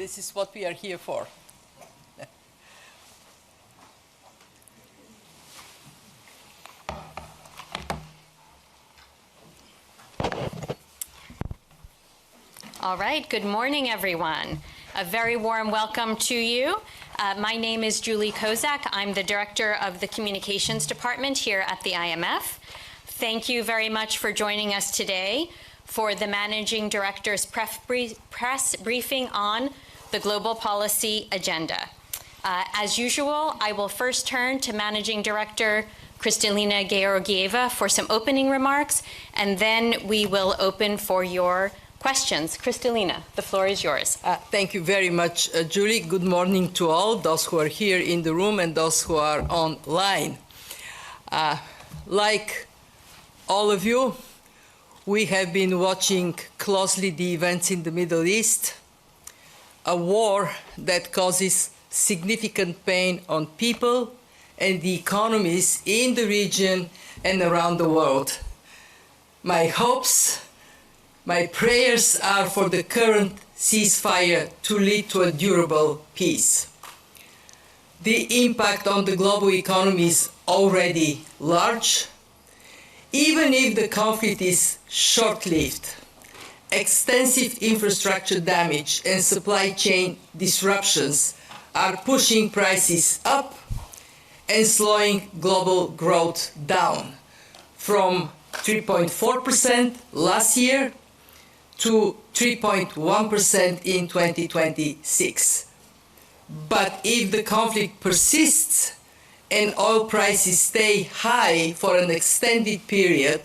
This is what we are here for. All right, good morning, everyone. A very warm welcome to you. My name is Julie Kozak. I'm the director of the Communications Department here at the IMF. Thank you very much for joining us today for the Managing Director's press briefing on the Global Policy Agenda. As usual, I will first turn to Managing Director Kristalina Georgieva for some opening remarks, and then we will open for your questions. Kristalina, the floor is yours. Thank you very much, Julie. Good morning to all, those who are here in the room and those who are online. Like all of you, we have been watching closely the events in the Middle East, a war that causes significant pain on people and the economies in the region and around the world. My hopes, my prayers are for the current ceasefire to lead to a durable peace. The impact on the global economy is already large. Even if the conflict is short-lived, extensive infrastructure damage and supply chain disruptions are pushing prices up and slowing global growth down from 3.4% last year to 3.1% in 2026. But if the conflict persists and oil prices stay high for an extended period,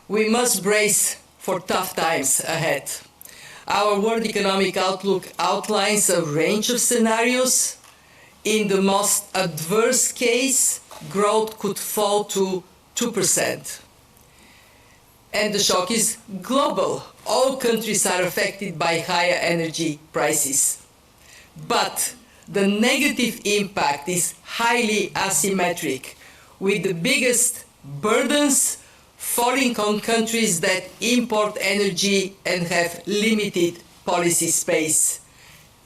we must brace for tough times ahead. Our World Economic Outlook outlines a range of scenarios. In the most adverse case, growth could fall to 2%. And the shock is global. All countries are affected by higher energy prices. But the negative impact is highly asymmetric, with the biggest burdens falling on countries that import energy and have limited policy space.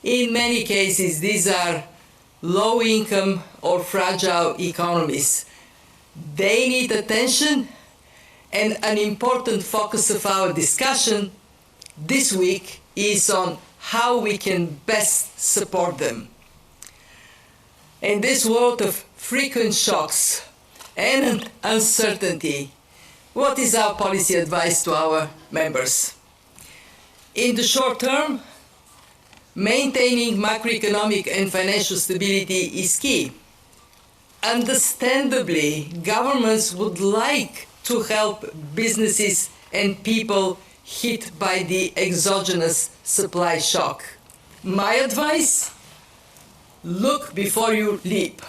In many cases, these are low-income or fragile economies. They need attention, and an important focus of our discussion this week is on how we can best support them. In this world of frequent shocks and uncertainty, what is our policy advice to our members? In the short term, maintaining macroeconomic and financial stability is key. Understandably, governments would like to help businesses and people hit by the exogenous supply shock. My advice? Look before you leap.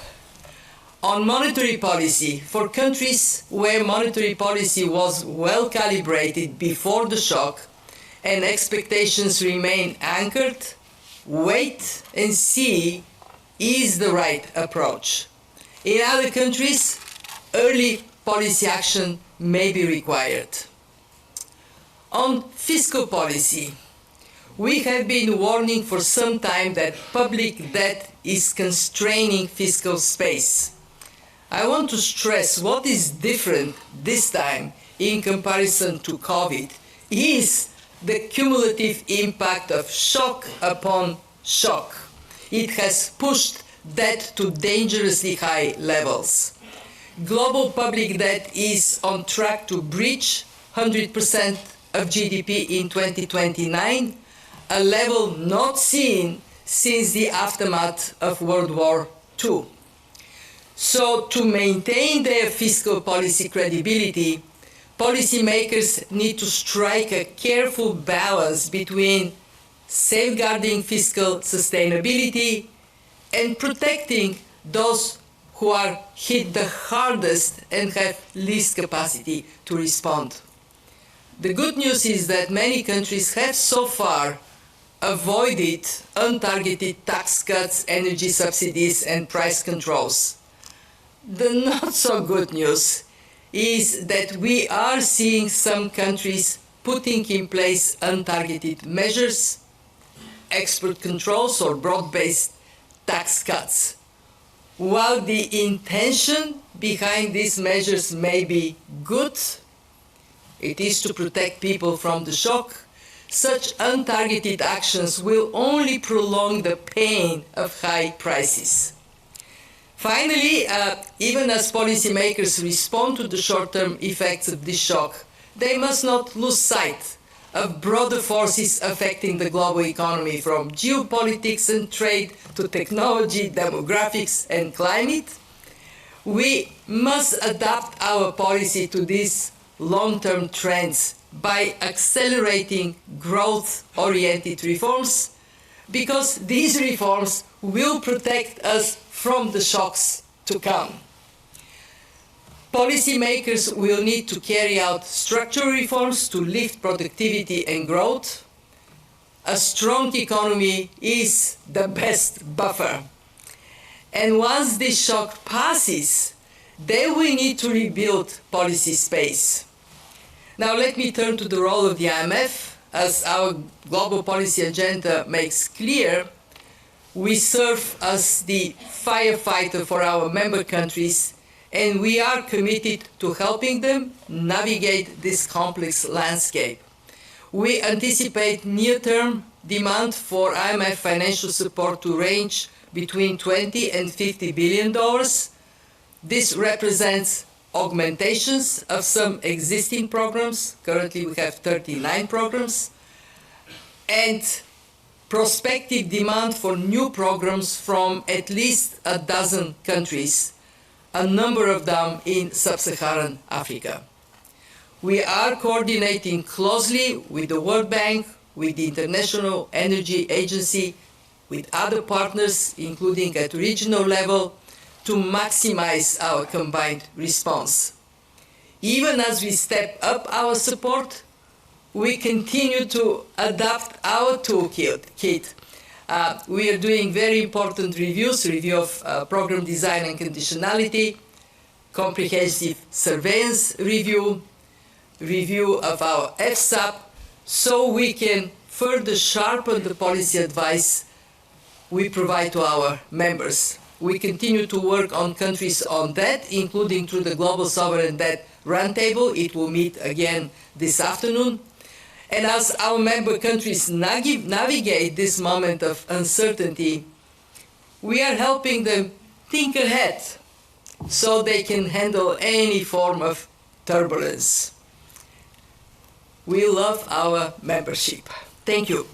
On monetary policy, for countries where monetary policy was well calibrated before the shock and expectations remain anchored, wait and see is the right approach. In other countries, early policy action may be required. On fiscal policy, we have been warning for some time that public debt is constraining fiscal space. I want to stress what is different this time in comparison to COVID is the cumulative impact of shock upon shock. It has pushed debt to dangerously high levels. Global public debt is on track to breach 100% of GDP in 2029, a level not seen since the aftermath of World War II. So to maintain their fiscal policy credibility, policymakers need to strike a careful balance between safeguarding fiscal sustainability and protecting those who are hit the hardest and have least capacity to respond. The good news is that many countries have so far avoided untargeted tax cuts, energy subsidies, and price controls. The not so good news is that we are seeing some countries putting in place untargeted measures, export controls or broad-based tax cuts. While the intention behind these measures may be good, it is to protect people from the shock, such untargeted actions will only prolong the pain of high prices. Finally, even as policymakers respond to the short-term effects of this shock, they must not lose sight of broader forces affecting the global economy, from geopolitics and trade to technology, demographics, and climate. We must adapt our policy to these long-term trends by accelerating growth-oriented reforms, because these reforms will protect us from the shocks to come. Policymakers will need to carry out structural reforms to lift productivity and growth. A strong economy is the best buffer. And once this shock passes, then we need to rebuild policy space. Now let me turn to the role of the IMF. As our global policy agenda makes clear, we serve as the firefighter for our member countries, and we are committed to helping them navigate this complex landscape. We anticipate near-term demand for IMF financial support to range between $20 and $50 billion. This represents augmentations of some existing programs. Currently, we have 39 programs, and prospective demand for new programs from at least a dozen countries, a number of them in sub-Saharan Africa. We are coordinating closely with the World Bank, with the International Energy Agency, with other partners, including at regional level, to maximize our combined response. Even as we step up our support, we continue to adapt our toolkit. We are doing very important review of program design and conditionality, comprehensive surveillance review of our FSAP, so we can further sharpen the policy advice we provide to our members. We continue to work on countries on debt, including through the Global Sovereign Debt Roundtable. It will meet again this afternoon. And as our member countries navigate this moment of uncertainty, we are helping them think ahead so they can handle any form of turbulence. We love our membership. Thank you.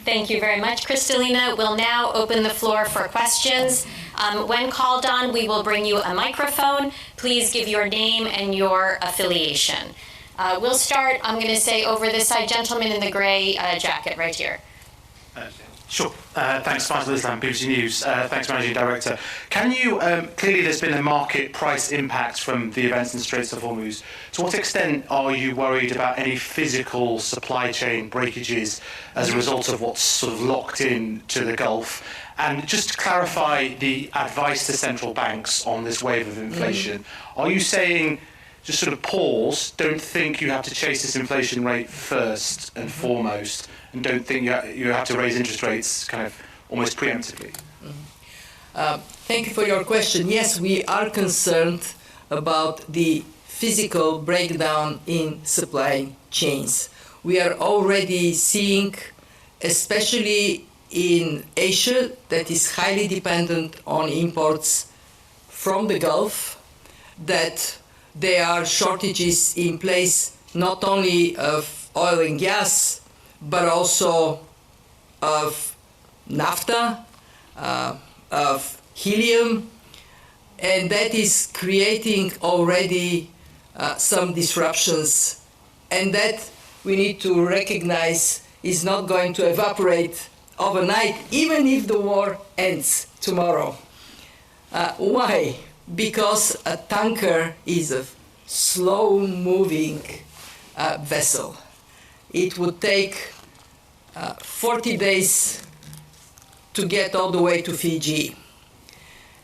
Thank you very much, Kristalina. We'll now open the floor for questions. When called on, we will bring you a microphone. Please give your name and your affiliation. We'll start, I'm going to say, over this side, gentleman in the gray jacket right here. Sure. Thanks, Faisal Islam, BBC News. Thanks, Managing Director. Can you, clearly there's been a market price impact from the events in Straits of Hormuz. To what extent are you worried about any physical supply chain breakages as a result of what's sort of locked in to the Gulf? And just to clarify the advice to central banks on this wave of inflation, are you saying just sort of pause, don't think you have to chase this inflation rate first and foremost, and don't think you have to raise interest rates kind of almost preemptively? Thank you for your question. Yes, we are concerned about the physical breakdown in supply chains. We are already seeing, especially in Asia, that is highly dependent on imports from the Gulf, that there are shortages in place not only of oil and gas, but also of naphtha, of helium, and that is creating already some disruptions, and that we need to recognize is not going to evaporate overnight, even if the war ends tomorrow. Why? Because a tanker is a slow-moving vessel. It would take 40 days to get all the way to Fiji.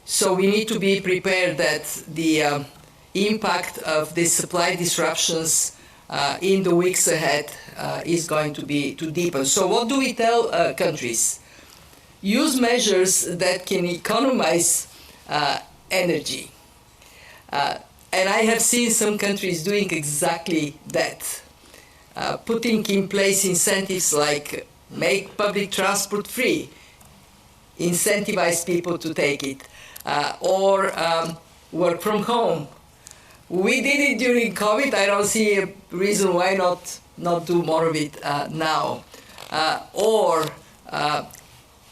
So we need to be prepared that the impact of the supply disruptions in the weeks ahead is going to deepen. So what do we tell countries? Use measures that can economize energy. And I have seen some countries doing exactly that, putting in place incentives like make public transport free, incentivize people to take it, or work from home. We did it during COVID. I don't see a reason why not do more of it now. Or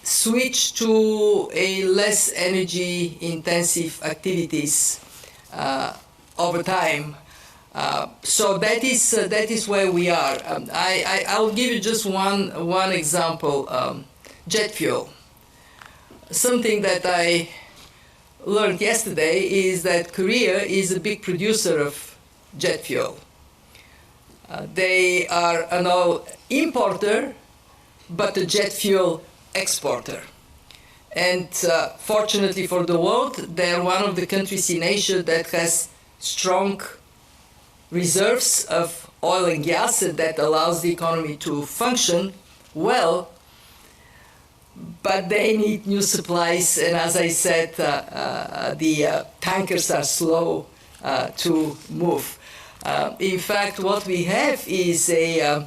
switch to a less energy-intensive activities over time. So that is where we are. I'll give you just one example. Jet fuel. Something that I learned yesterday is that Korea is a big producer of jet fuel. They are an importer, but a jet fuel exporter. And fortunately for the world, they are one of the countries in Asia that has strong reserves of oil and gas, and that allows the economy to function well. But they need new supplies, and as I said, the tankers are slow to move. In fact, what we have is a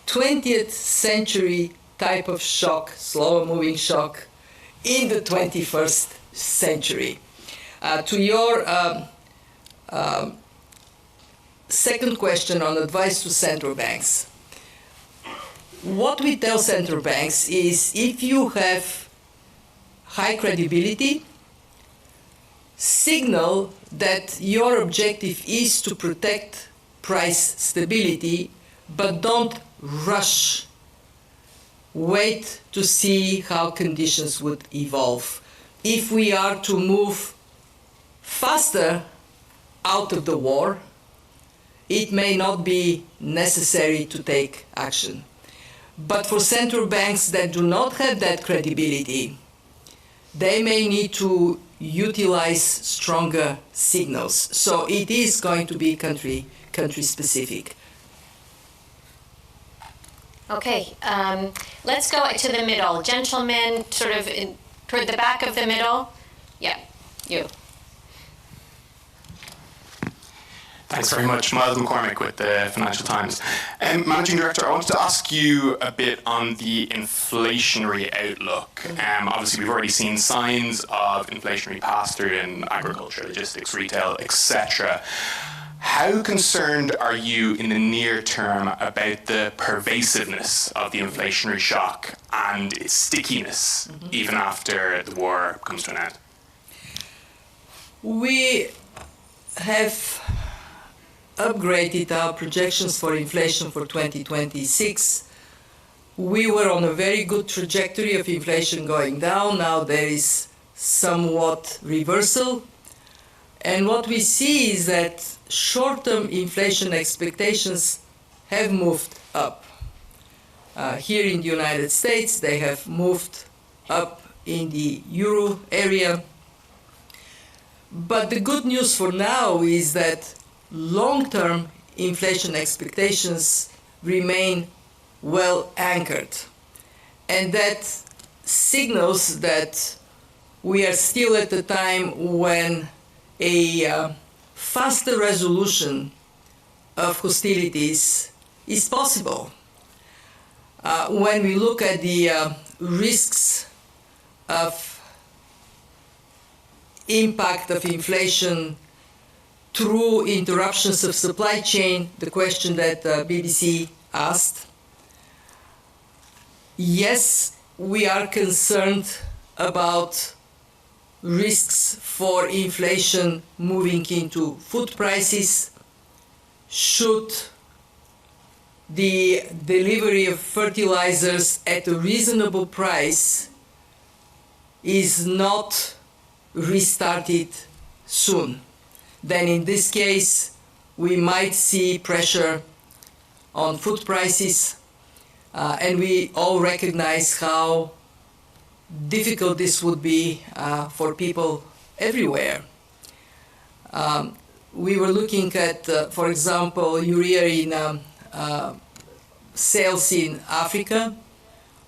20th century type of shock, slower moving shock, in the 21st century. To your second question on advice to central banks. What we tell central banks is if you have high credibility, signal that your objective is to protect price stability, but don't rush. Wait to see how conditions would evolve. If we are to move faster out of the war, it may not be necessary to take action. But for central banks that do not have that credibility, they may need to utilize stronger signals. So it is going to be country specific. Okay, let's go to the middle. Gentlemen, sort of toward the back of the middle. Yeah, you. Thanks very much. Miles McCormick with the Financial Times. Managing Director, I wanted to ask you a bit on the inflationary outlook. Obviously, we've already seen signs of inflationary pass-through in agriculture, logistics, retail, etc. How concerned are you in the near term about the pervasiveness of the inflationary shock and its stickiness even after the war comes to an end? We have upgraded our projections for inflation for 2026. We were on a very good trajectory of inflation going down. Now there is somewhat reversal. And what we see is that short-term inflation expectations have moved up. Here in the United States, they have moved up in the euro area. But the good news for now is that long-term inflation expectations remain well anchored. And that signals that we are still at a time when a faster resolution of hostilities is possible. When we look at the risks of impact of inflation through interruptions of supply chain, the question that BBC asked, yes, we are concerned about risks for inflation moving into food prices. Should the delivery of fertilizers at a reasonable price is not restarted soon, then in this case we might see pressure on food prices, and we all recognize how difficult this would be for people everywhere. we were looking at, for example, urea in sales in Africa.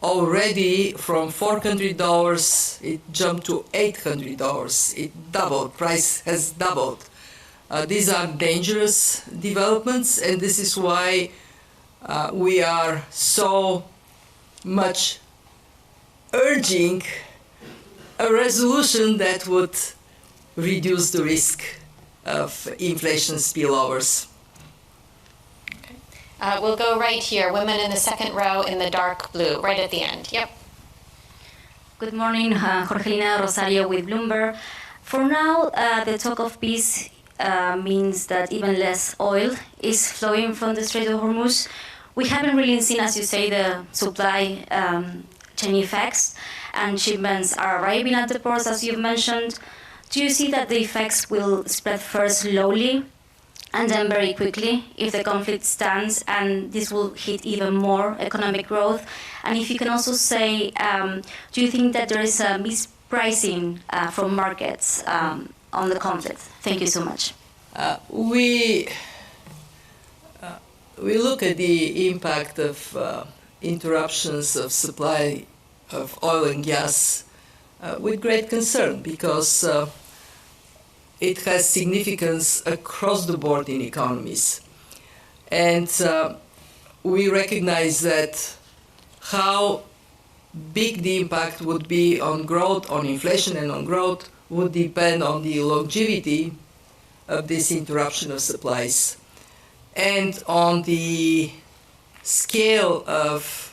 Already from $400, it jumped to $800. It doubled, price has doubled. These are dangerous developments, and this is why we are so much urging a resolution that would reduce the risk of inflation spillovers. We'll go right here. Women in the second row in the dark blue, right at the end. Yep. Good morning, Jorgelina Rosario with Bloomberg. For now, the talk of peace means that even less oil is flowing from the Strait of Hormuz. We haven't really seen, as you say, the supply chain effects, and shipments are arriving at the ports, as you've mentioned. Do you see that the effects will spread first slowly and then very quickly if the conflict stands, and this will hit even more economic growth? And if you can also say, do you think that there is a mispricing from markets on the conflict? Thank you so much. We look at the impact of interruptions of supply of oil and gas with great concern, because it has significance across the board in economies. And we recognize that how big the impact would be on growth, on inflation and on growth, would depend on the longevity of this interruption of supplies and on the scale of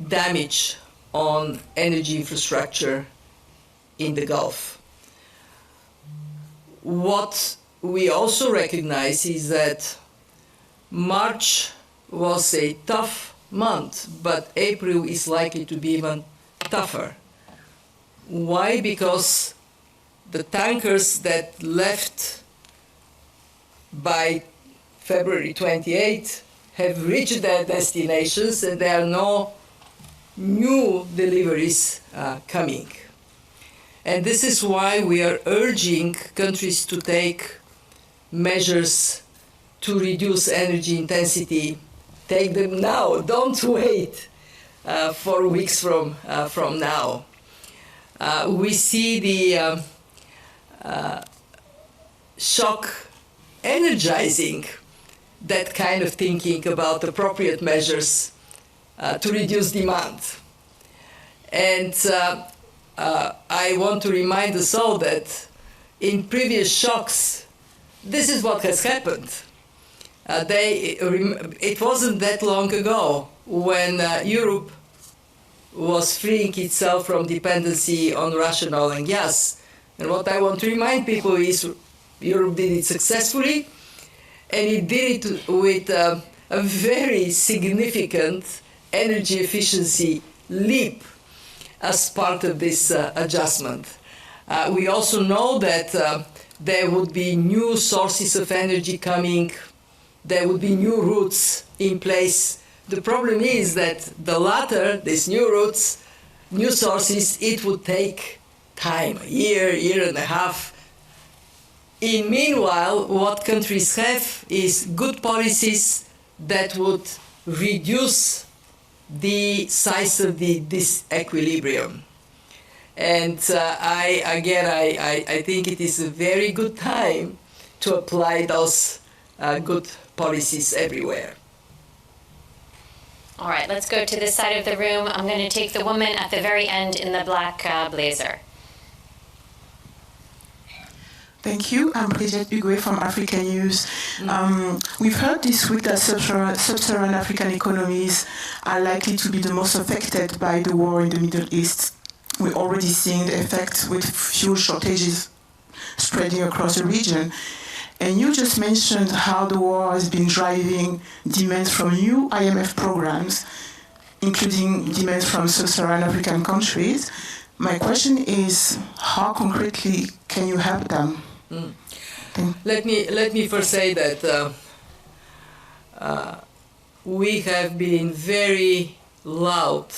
damage on energy infrastructure in the Gulf. What we also recognize is that March was a tough month, but April is likely to be even tougher. Why? Because the tankers that left by February 28 have reached their destinations, and there are no new deliveries coming. And this is why we are urging countries to take measures to reduce energy intensity. Take them now, don't wait 4 weeks from now. We see the shock energizing that kind of thinking about appropriate measures to reduce demand. And I want to remind us all that in previous shocks, this is what has happened. It wasn't that long ago when Europe was freeing itself from dependency on Russian oil and gas. And what I want to remind people is Europe did it successfully, and it did it with a very significant energy efficiency leap as part of this adjustment. We also know that there would be new sources of energy coming, there would be new routes in place. The problem is that the latter, these new routes, new sources, it would take time, a year and a half. In meanwhile, what countries have is good policies that would reduce the size of the disequilibrium. And I think it is a very good time to apply those good policies everywhere. All right, let's go to this side of the room. I'm going to take the woman at the very end in the black blazer. Thank you. I'm Brigitte Huguet from Africa News. We've heard this week that sub-Saharan African economies are likely to be the most affected by the war in the Middle East. We're already seeing the effects with fuel shortages spreading across the region. And you just mentioned how the war has been driving demands from new IMF programs, including demands from sub-Saharan African countries. My question is, how concretely can you help them? Let me first say that we have been very loud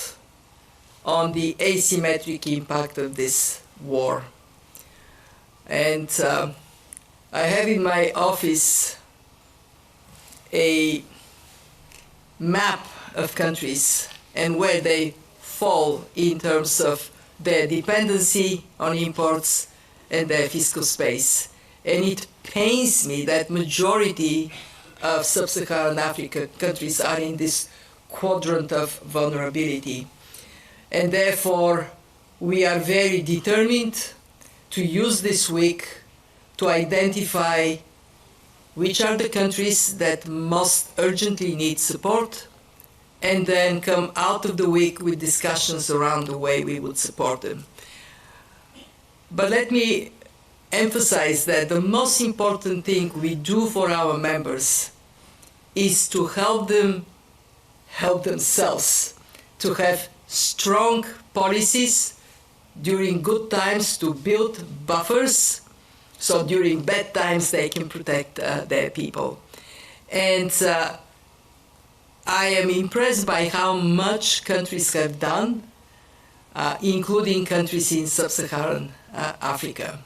on the asymmetric impact of this war. And I have in my office a map of countries and where they fall in terms of their dependency on imports and their fiscal space. And it pains me that majority of sub-Saharan Africa countries are in this quadrant of vulnerability. And therefore, we are very determined to use this week to identify which are the countries that most urgently need support, and then come out of the week with discussions around the way we would support them. But let me emphasize that the most important thing we do for our members is to help them help themselves, to have strong policies during good times to build buffers, so during bad times they can protect their people. And I am impressed by how much countries have done, including countries in sub-Saharan Africa.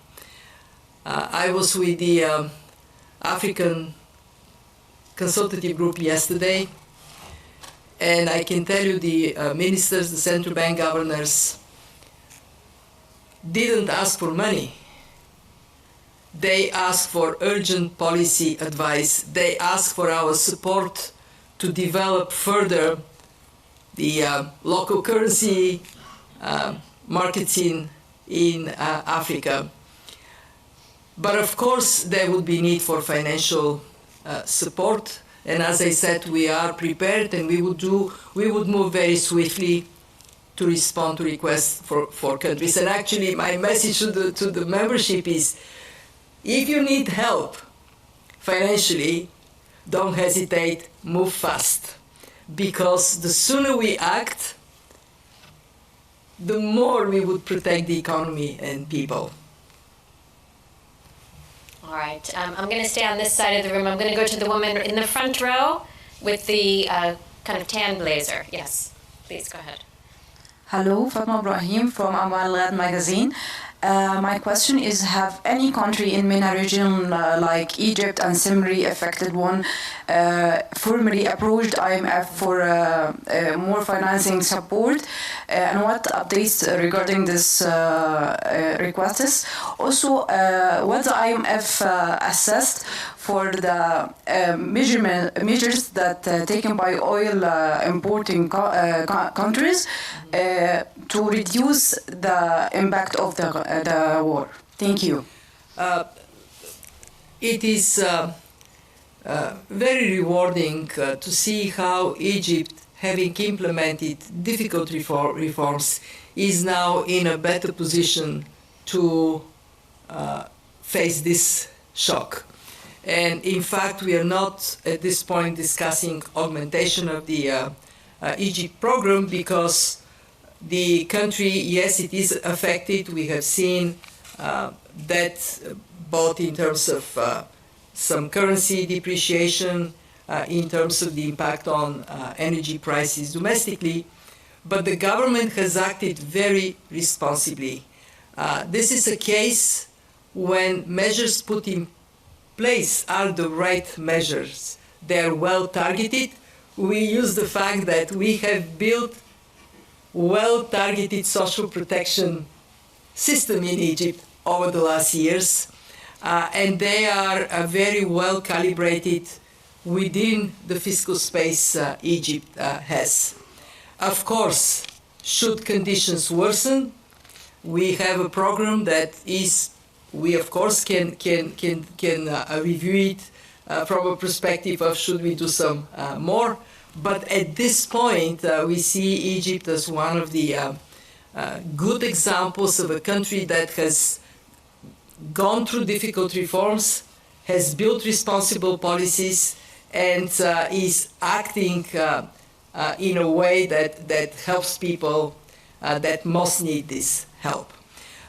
I was with the African Consultative Group yesterday, and I can tell you the ministers, the central bank governors, didn't ask for money. They asked for urgent policy advice. They asked for our support to develop further the local currency markets in Africa. But of course, there would be need for financial support. And as I said, we are prepared, and we would move very swiftly to respond to requests for countries. And actually, my message to the membership is, if you need help financially, don't hesitate, move fast. Because the sooner we act, the more we would protect the economy and people. All right, I'm going to stay on this side of the room. I'm going to go to the woman in the front row with the kind of tan blazer. Yes, please go ahead. Hello, Fatma Ibrahim from Amal magazine. My question is, have any country in MENA region like Egypt and similarly affected one formally approached IMF for more financing support, and what updates regarding this requests? Also, what the IMF assessed for the measures that taken by oil importing countries to reduce the impact of the war. Thank you. It is very rewarding to see how Egypt, having implemented difficult reforms, is now in a better position to face this shock. And in fact, we are not at this point discussing augmentation of the Egypt program, because the country, yes, it is affected. We have seen that both in terms of some currency depreciation, in terms of the impact on energy prices domestically, but the government has acted very responsibly. This is a case when measures put in place are the right measures. They are well targeted. We use the fact that we have built well-targeted social protection system in Egypt over the last years, and they are very well calibrated within the fiscal space Egypt has. Of course, should conditions worsen, we have a program that is, we of course can review it from a perspective of should we do some more. But at this point, we see Egypt as one of the good examples of a country that has gone through difficult reforms, has built responsible policies, and is acting in a way that helps people that most need this help.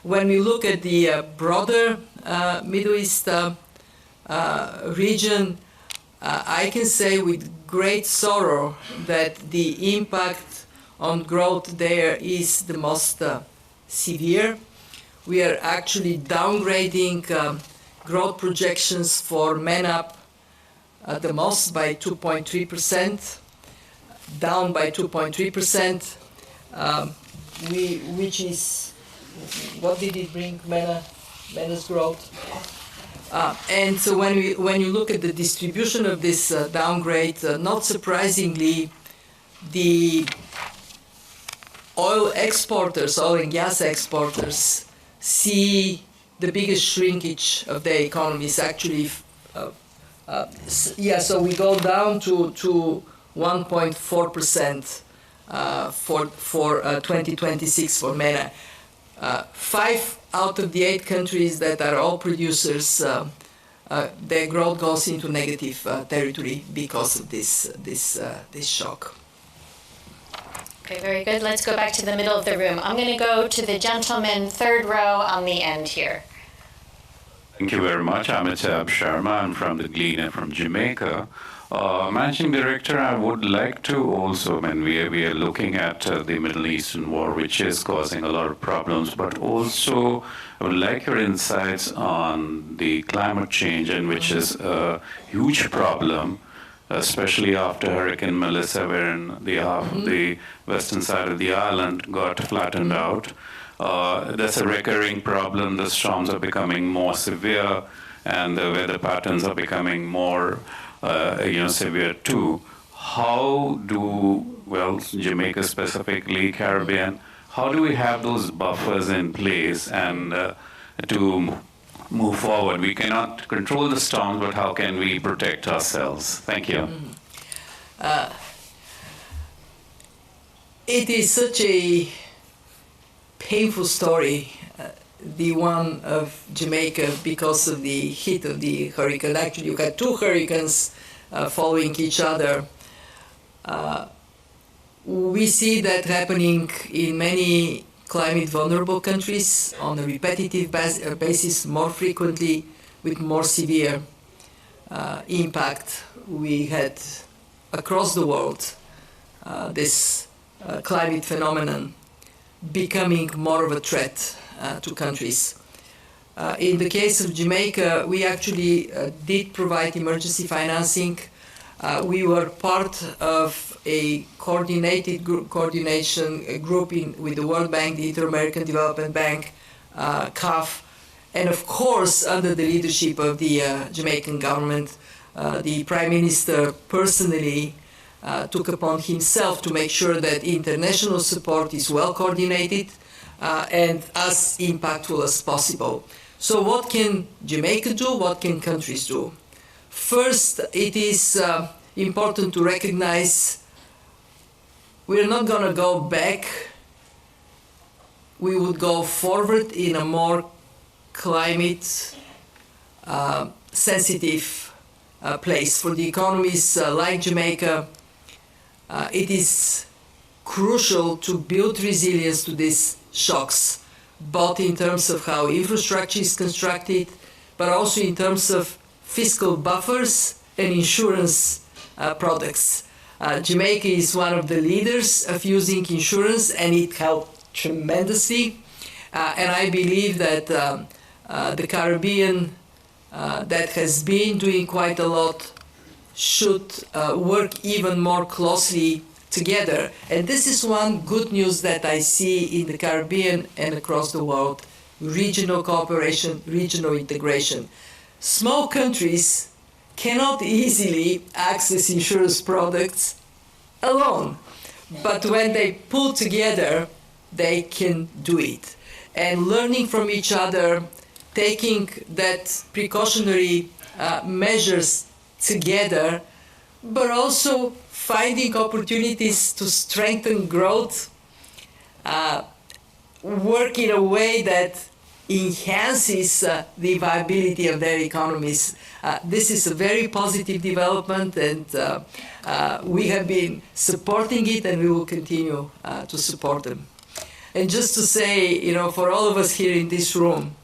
When we look at the broader Middle East region, I can say with great sorrow that the impact on growth there is the most severe. We are actually downgrading growth projections for MENA at the most by 2.3%, down by 2.3%, which is, what did it bring MENA's growth? And so when you look at the distribution of this downgrade, not surprisingly, the oil and gas exporters see the biggest shrinkage of their economies. Actually, so we go down to 1.4% for 2026 for MENA. 5 out of the 8 countries that are oil producers, their growth goes into negative territory because of this shock. Okay, very good. Let's go back to the middle of the room. I'm going to go to the gentleman, third row on the end here. Thank you very much. I'm Amitabh Sharma. I'm from the Gleaner from Jamaica. Managing Director, I would like to also, we are looking at the Middle Eastern war, which is causing a lot of problems, but also I would like your insights on the climate change, and which is a huge problem, especially after Hurricane Melissa, wherein the western side of the island got flattened out. That's a recurring problem. The storms are becoming more severe, and the weather patterns are becoming more severe too. How do, Jamaica specifically, Caribbean, how do we have those buffers in place and to move forward? We cannot control the storms, but how can we protect ourselves? Thank you. It is such a painful story, the one of Jamaica, because of the hit of the hurricane. Actually, you had 2 hurricanes following each other. We see that happening in many climate vulnerable countries on a repetitive basis, more frequently, with more severe impact. We had across the world this climate phenomenon becoming more of a threat to countries. In the case of Jamaica, we actually did provide emergency financing. We were part of a coordination group with the World Bank, the Inter-American Development Bank, CAF, and of course, under the leadership of the Jamaican government, the Prime Minister personally took upon himself to make sure that international support is well coordinated and as impactful as possible. So what can Jamaica do? What can countries do? First, it is important to recognize we're not going to go back. We would go forward in a more climate sensitive place. For the economies like Jamaica, it is crucial to build resilience to these shocks, both in terms of how infrastructure is constructed, but also in terms of fiscal buffers and insurance products. Jamaica is one of the leaders of using insurance, and it helped tremendously. And I believe that the Caribbean, that has been doing quite a lot, should work even more closely together. And this is one good news that I see in the Caribbean and across the world: regional cooperation, regional integration. Small countries cannot easily access insurance products alone, but when they pull together, they can do it. And learning from each other, taking that precautionary measures together, but also finding opportunities to strengthen growth, work in a way that enhances the viability of their economies. This is a very positive development, and we have been supporting it, and we will continue to support them. And just to say, for all of us here in this room,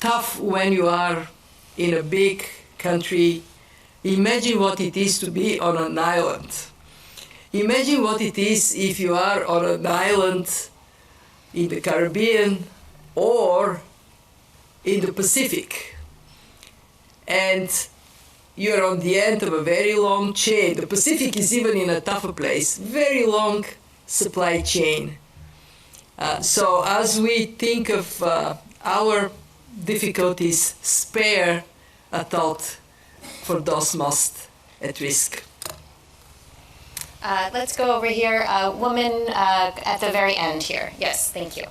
tough when you are in a big country. Imagine what it is to be on an island. Imagine what it is if you are on an island in the Caribbean or in the Pacific. And you're on the end of a very long chain. The Pacific is even in a tougher place, very long supply chain. So as we think of our difficulties, spare a thought for those most at risk. Let's go over here. A woman at the very end here. Yes, thank you.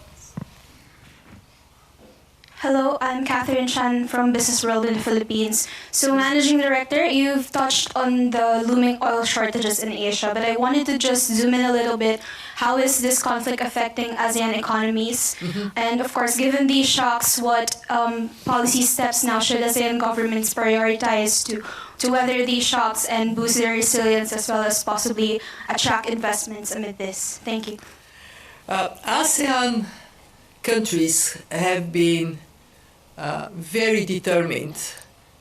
Hello, I'm Catherine Chan from Business World in the Philippines. So, Managing Director, you've touched on the looming oil shortages in Asia, but I wanted to just zoom in a little bit. How is this conflict affecting ASEAN economies? And of course, given these shocks, what policy steps now should ASEAN governments prioritize to weather these shocks and boost their resilience, as well as possibly attract investments amid this? Thank you. ASEAN countries have been very determined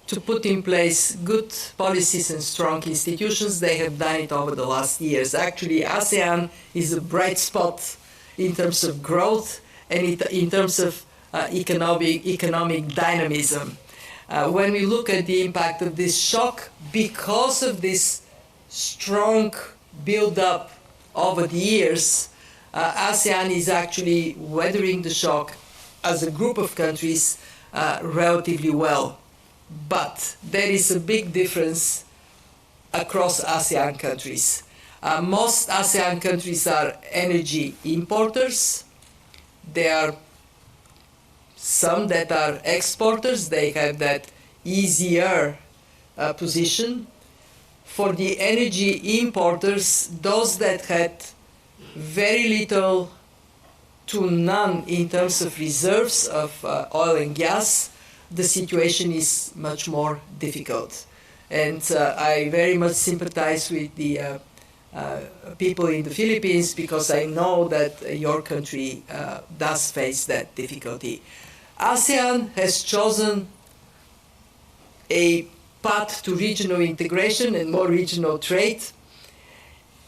to put in place good policies and strong institutions. They have done it over the last years. Actually, ASEAN is a bright spot in terms of growth and in terms of economic dynamism. When we look at the impact of this shock, because of this strong build-up over the years, ASEAN is actually weathering the shock as a group of countries relatively well. But there is a big difference across ASEAN countries. Most ASEAN countries are energy importers. There are some that are exporters. They have that easier position. For the energy importers, those that had very little to none in terms of reserves of oil and gas, the situation is much more difficult. And I very much sympathize with the people in the Philippines, because I know that your country does face that difficulty. ASEAN has chosen a path to regional integration and more regional trade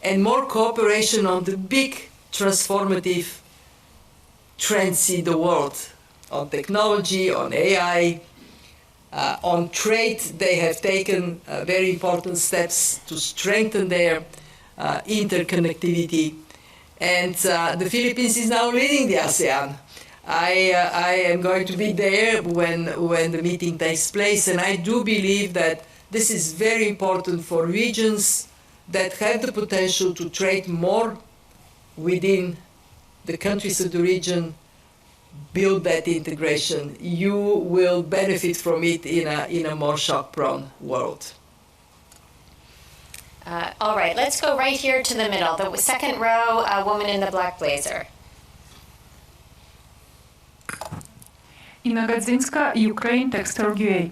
and more cooperation on the big transformative trends in the world, on technology, on AI, on trade. They have taken very important steps to strengthen their interconnectivity. And the Philippines is now leading the ASEAN. I am going to be there when the meeting takes place, and I do believe that this is very important for regions that have the potential to trade more within the countries of the region, build that integration. You will benefit from it in a more shock-prone world. All right, let's go right here to the middle. The second row, a woman in the black blazer. Ina Gadzinska, Ukraine, Textor.ua.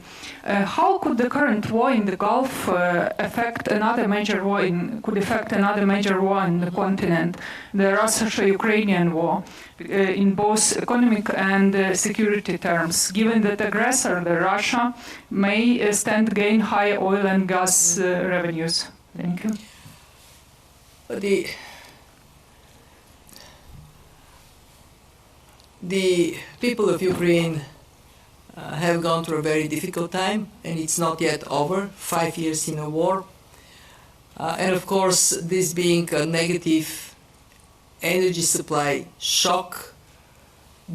How could the current war in the Gulf affect another major war in the continent, the Russo-Ukrainian war, in both economic and security terms, given that aggressor, the Russia, may stand to gain high oil and gas revenues? Thank you. The people of Ukraine have gone through a very difficult time, and it's not yet over, 5 years in a war. And of course, this being a negative energy supply shock,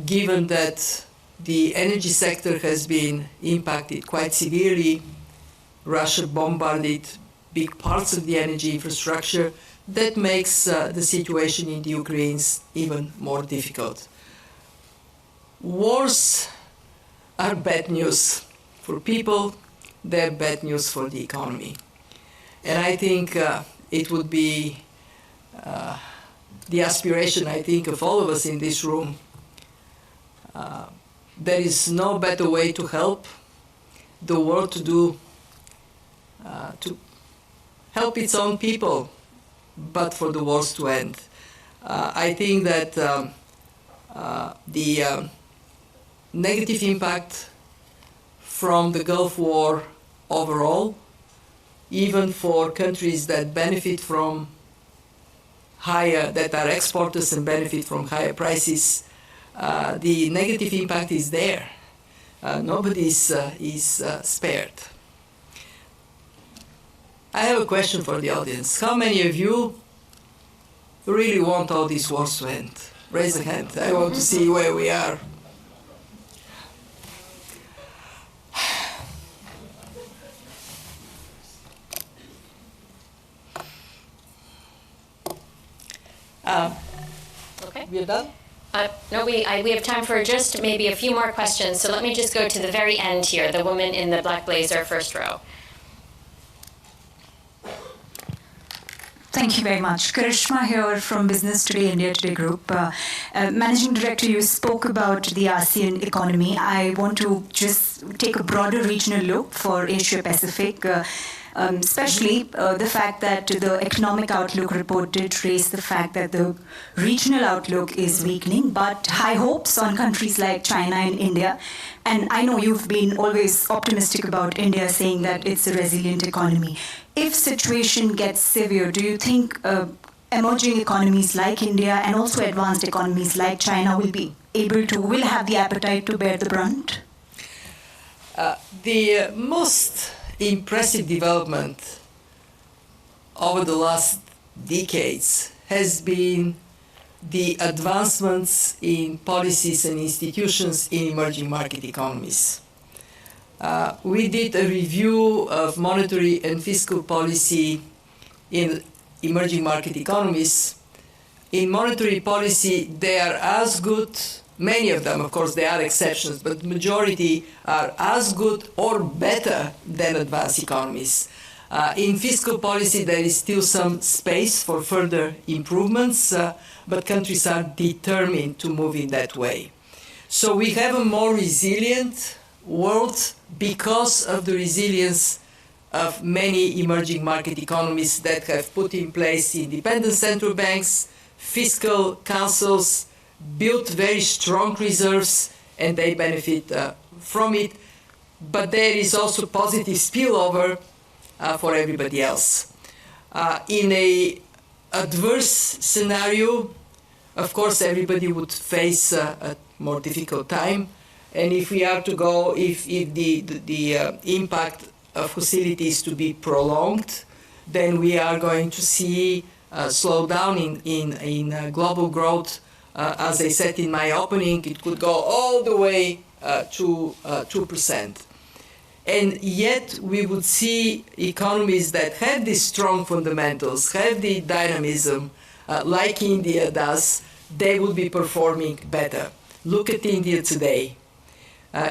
given that the energy sector has been impacted quite severely, Russia bombarded big parts of the energy infrastructure, that makes the situation in the Ukraine even more difficult. Wars are bad news for people, they're bad news for the economy. And I think it would be the aspiration, I think, of all of us in this room. There is no better way to help the world to help its own people, but for the wars to end. I think that the negative impact from the Gulf War overall, even for countries that benefit from that are exporters and benefit from higher prices, the negative impact is there. nobody is spared. I have a question for the audience. How many of you really want all these wars to end? Raise a hand. I want to see where we are. Okay. We're done? No, we have time for just maybe a few more questions. So let me just go to the very end here, the woman in the black blazer, first row. Thank you very much. Karishma here from Business Today, India Today Group. Managing Director, you spoke about the ASEAN economy. I want to just take a broader regional look for Asia Pacific. Especially the fact that the Economic Outlook report did raise the fact that the regional outlook is weakening, but high hopes on countries like China and India. And I know you've been always optimistic about India, saying that it's a resilient economy. If situation gets severe, do you think emerging economies like India and also advanced economies like China will have the appetite to bear the brunt? The most impressive development over the last decades has been the advancements in policies and institutions in emerging market economies. We did a review of monetary and fiscal policy in emerging market economies. In monetary policy, they are as good. Many of them, of course, there are exceptions, but the majority are as good or better than advanced economies. In fiscal policy, there is still some space for further improvements, but countries are determined to move in that way. So we have a more resilient world because of the resilience of many emerging market economies that have put in place independent central banks, fiscal councils, built very strong reserves, and they benefit from it. But there is also positive spillover for everybody else. In an adverse scenario, of course, everybody would face a more difficult time. And if we are to go, if the impact of hostilities to be prolonged, then we are going to see a slowdown in global growth. As I said in my opening, it could go all the way to 2%. And yet we would see economies that have these strong fundamentals, have the dynamism, like India does, they would be performing better. Look at India today.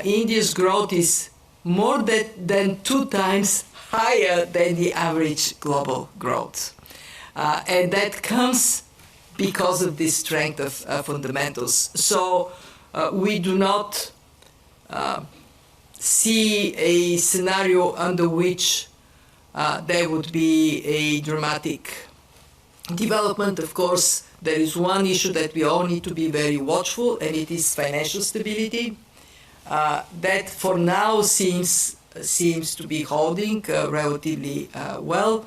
India's growth is more than 2 times higher than the average global growth. And that comes because of this strength of fundamentals. So we do not see a scenario under which there would be a dramatic development. Of course, there is one issue that we all need to be very watchful, and it is financial stability. That for now seems to be holding relatively well.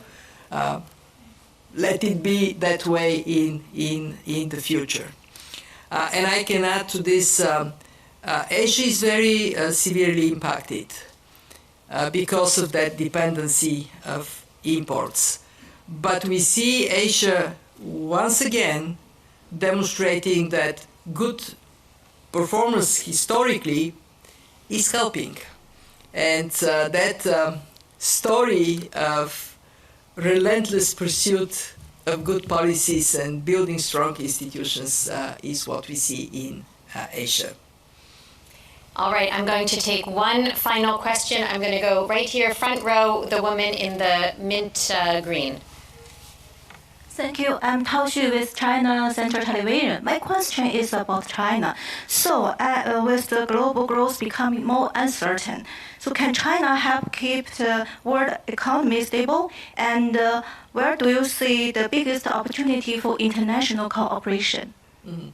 Let it be that way in the future. And I can add to this, Asia is very severely impacted because of that dependency of imports. But we see Asia once again demonstrating that good performance historically is helping. And that story of relentless pursuit of good policies and building strong institutions is what we see in Asia. All right, I'm going to take one final question. I'm going to go right here, front row, the woman in the mint green. Thank you. I'm Tao Xu with China Central Television. My question is about China. So, with the global growth becoming more uncertain, so can China help keep the world economy stable? And where do you see the biggest opportunity for international cooperation? Mm-hmm.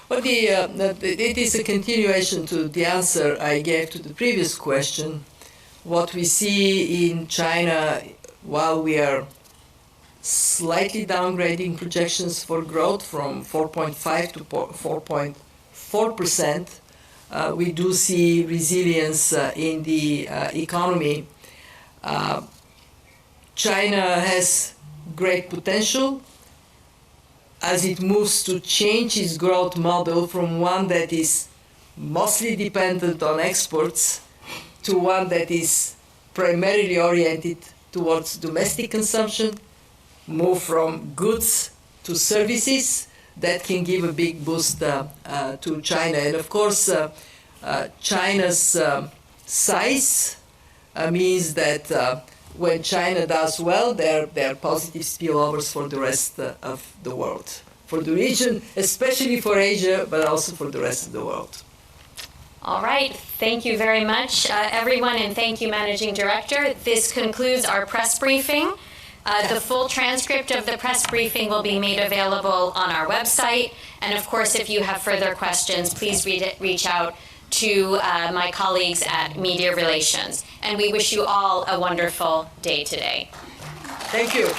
Well, it is a continuation to the answer I gave to the previous question. What we see in China, while we are slightly downgrading projections for growth from 4.5 to 4.4%, we do see resilience in the economy. China has great potential as it moves to change its growth model from one that is mostly dependent on exports to one that is primarily oriented towards domestic consumption, move from goods to services that can give a big boost to China. And of course, China's size means that when China does well, there are positive spillovers for the rest of the world, for the region, especially for Asia, but also for the rest of the world. All right, thank you very much, everyone, and thank you, Managing Director. This concludes our press briefing. The full transcript of the press briefing will be made available on our website. And of course, if you have further questions, please reach out to my colleagues at Media Relations. And we wish you all a wonderful day today. Thank you.